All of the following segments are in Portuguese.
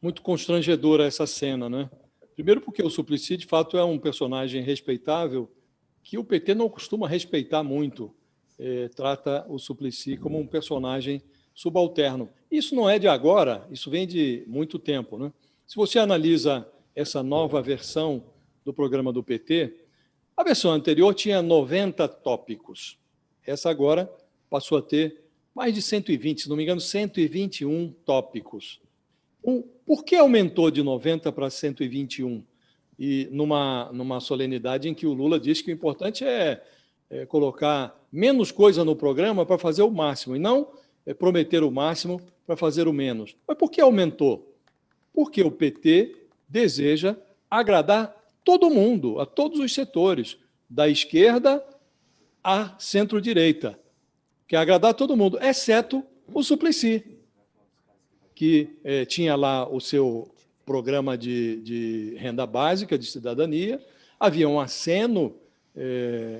muito constrangedora essa cena, né? Primeiro porque o Suplicy, de fato, é um personagem respeitável que o PT não costuma respeitar muito. Trata o Suplicy como um personagem subalterno. Isso não é de agora, isso vem de muito tempo, né? Se você analisa essa nova versão do programa do PT, a versão anterior tinha 90 tópicos. Essa agora passou a ter mais de 120, se não me engano, 121 tópicos. Por que aumentou de 90 para 121? E numa solenidade em que o Lula diz que o importante é colocar menos coisa no programa para fazer o máximo, e não prometer o máximo para fazer o menos. Mas por que aumentou? Porque o PT deseja agradar todo mundo, a todos os setores, da esquerda à centro-direita. Quer agradar todo mundo, exceto o Suplicy, que tinha lá o seu programa de renda básica, de cidadania, havia um aceno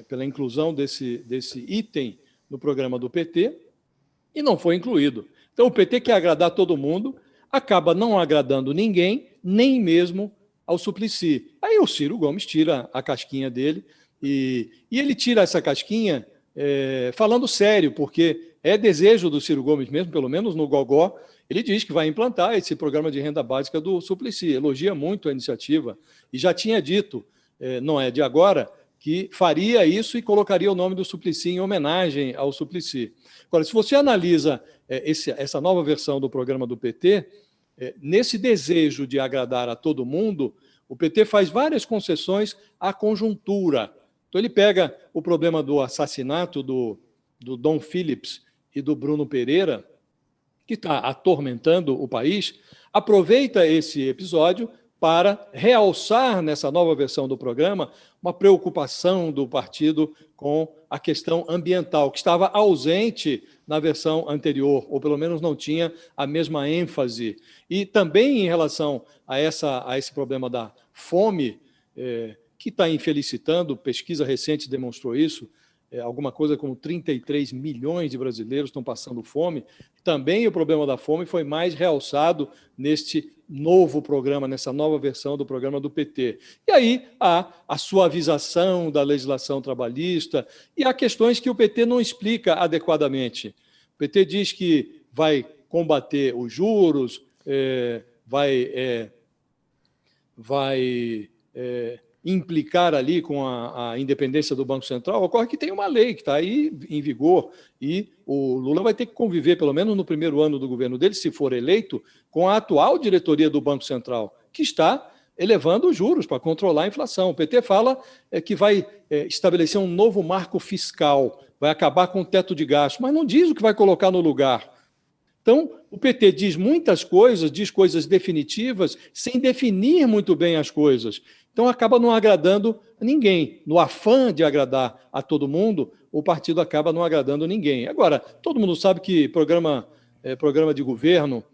pela inclusão desse item no programa do PT e não foi incluído. Então, o PT quer agradar todo mundo, acaba não agradando ninguém, nem mesmo ao Suplicy. Aí o Ciro Gomes tira a casquinha dele e ele tira essa casquinha falando sério, porque é desejo do Ciro Gomes mesmo, pelo menos no Gogó, ele diz que vai implantar esse programa de renda básica do Suplicy, elogia muito a iniciativa e já tinha dito, não é de agora, que faria isso e colocaria o nome do Suplicy em homenagem ao Suplicy. Agora, se você analisa essa nova versão do programa do PT, nesse desejo de agradar a todo mundo, o PT faz várias concessões à conjuntura. Então, ele pega o problema do assassinato do Dom Phillips e do Bruno Pereira, que está atormentando o país, aproveita esse episódio para realçar nessa nova versão do programa uma preocupação do partido com a questão ambiental, que estava ausente na versão anterior, ou pelo menos não tinha a mesma ênfase. E também em relação a esse problema da fome, que está infelicitando, pesquisa recente demonstrou isso, alguma coisa como 33 milhões de brasileiros estão passando fome. Também o problema da fome foi mais realçado neste novo programa, nessa nova versão do programa do PT. E aí há a suavização da legislação trabalhista e há questões que o PT não explica adequadamente. O PT diz que vai combater os juros, vai implicar ali com a independência do Banco Central. Ocorre que tem uma lei que está aí em vigor e o Lula vai ter que conviver, pelo menos no primeiro ano do governo dele, se for eleito, com a atual diretoria do Banco Central, que está elevando os juros para controlar a inflação. O PT fala que vai estabelecer um novo marco fiscal, vai acabar com o teto de gastos, mas não diz o que vai colocar no lugar. Então, o PT diz muitas coisas, diz coisas definitivas, sem definir muito bem as coisas. Então, acaba não agradando ninguém. No afã de agradar a todo mundo, o partido acaba não agradando ninguém. Agora, todo mundo sabe que programa de governo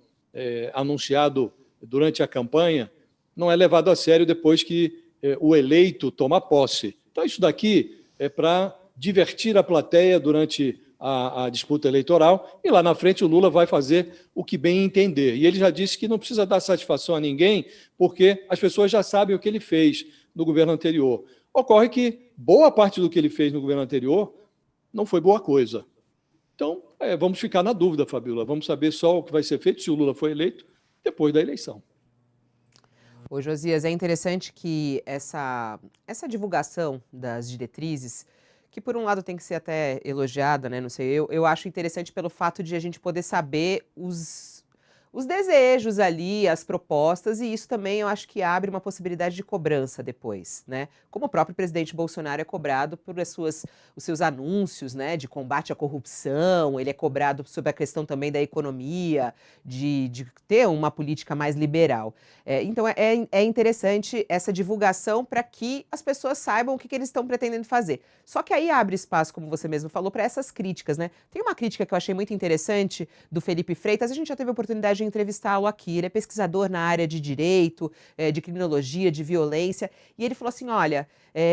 anunciado durante a campanha não é levado a sério depois que o eleito toma posse. Então, isso daqui é para divertir a plateia durante a disputa eleitoral, e lá na frente o Lula vai fazer o que bem entender. E ele já disse que não precisa dar satisfação a ninguém, porque as pessoas já sabem o que ele fez no governo anterior. Ocorre que boa parte do que ele fez no governo anterior não foi boa coisa. Então, vamos ficar na dúvida, Fabíola. Vamos saber só o que vai ser feito se o Lula for eleito depois da eleição. Ô, Josias, é interessante que essa divulgação das diretrizes, que por um lado tem que ser até elogiada, né? Não sei, eu acho interessante pelo fato de a gente poder saber os desejos ali, as propostas, e isso também eu acho que abre uma possibilidade de cobrança depois, né? Como o próprio presidente Bolsonaro é cobrado por os seus anúncios, né, de combate à corrupção, ele é cobrado sobre a questão também da economia, de ter uma política mais liberal. Então é interessante essa divulgação para que as pessoas saibam o que eles estão pretendendo fazer. Só que aí abre espaço, como você mesmo falou, para essas críticas, né? Tem uma crítica que eu achei muito interessante do Felipe Freitas, a gente já teve a oportunidade de entrevistá-lo aqui, ele é pesquisador na área de direito, de criminologia, de violência, e ele falou assim, olha,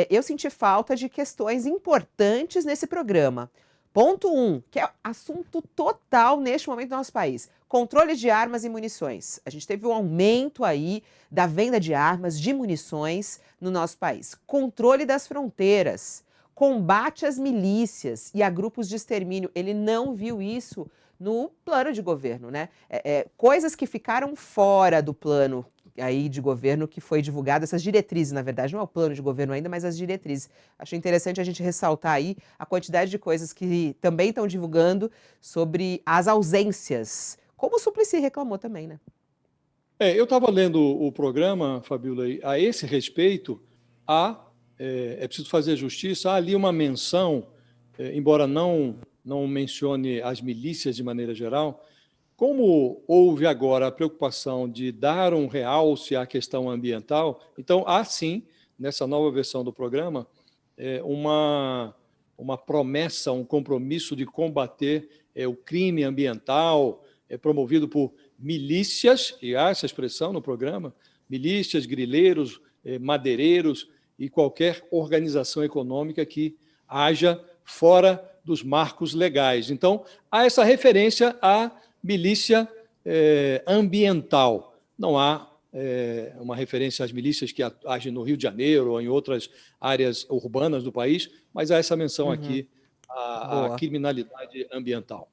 eu senti falta de questões importantes nesse programa. Ponto 1, que é assunto total neste momento no nosso país: controle de armas e munições. A gente teve um aumento aí da venda de armas, de munições no nosso país. Controle das fronteiras, combate às milícias e a grupos de extermínio. Ele não viu isso no plano de governo, né? Coisas que ficaram fora do plano aí de governo que foi divulgado, essas diretrizes, na verdade, não é o plano de governo ainda, mas as diretrizes. Achei interessante a gente ressaltar aí a quantidade de coisas que também estão divulgando sobre as ausências, como o Suplicy reclamou também, né? Eu estava lendo o programa, Fabiola, e a esse respeito, é preciso fazer justiça, há ali uma menção, embora não mencione as milícias de maneira geral, como houve agora a preocupação de dar um realce à questão ambiental, então há sim, nessa nova versão do programa, uma promessa, um compromisso de combater o crime ambiental, promovido por milícias, e há essa expressão no programa, milícias, grileiros, madeireiros e qualquer organização econômica que haja fora dos marcos legais. Então, há essa referência à milícia ambiental. Não há uma referência às milícias que agem no Rio de Janeiro ou em outras áreas urbanas do país, mas há essa menção Uhum. aqui à Boa. criminalidade ambiental.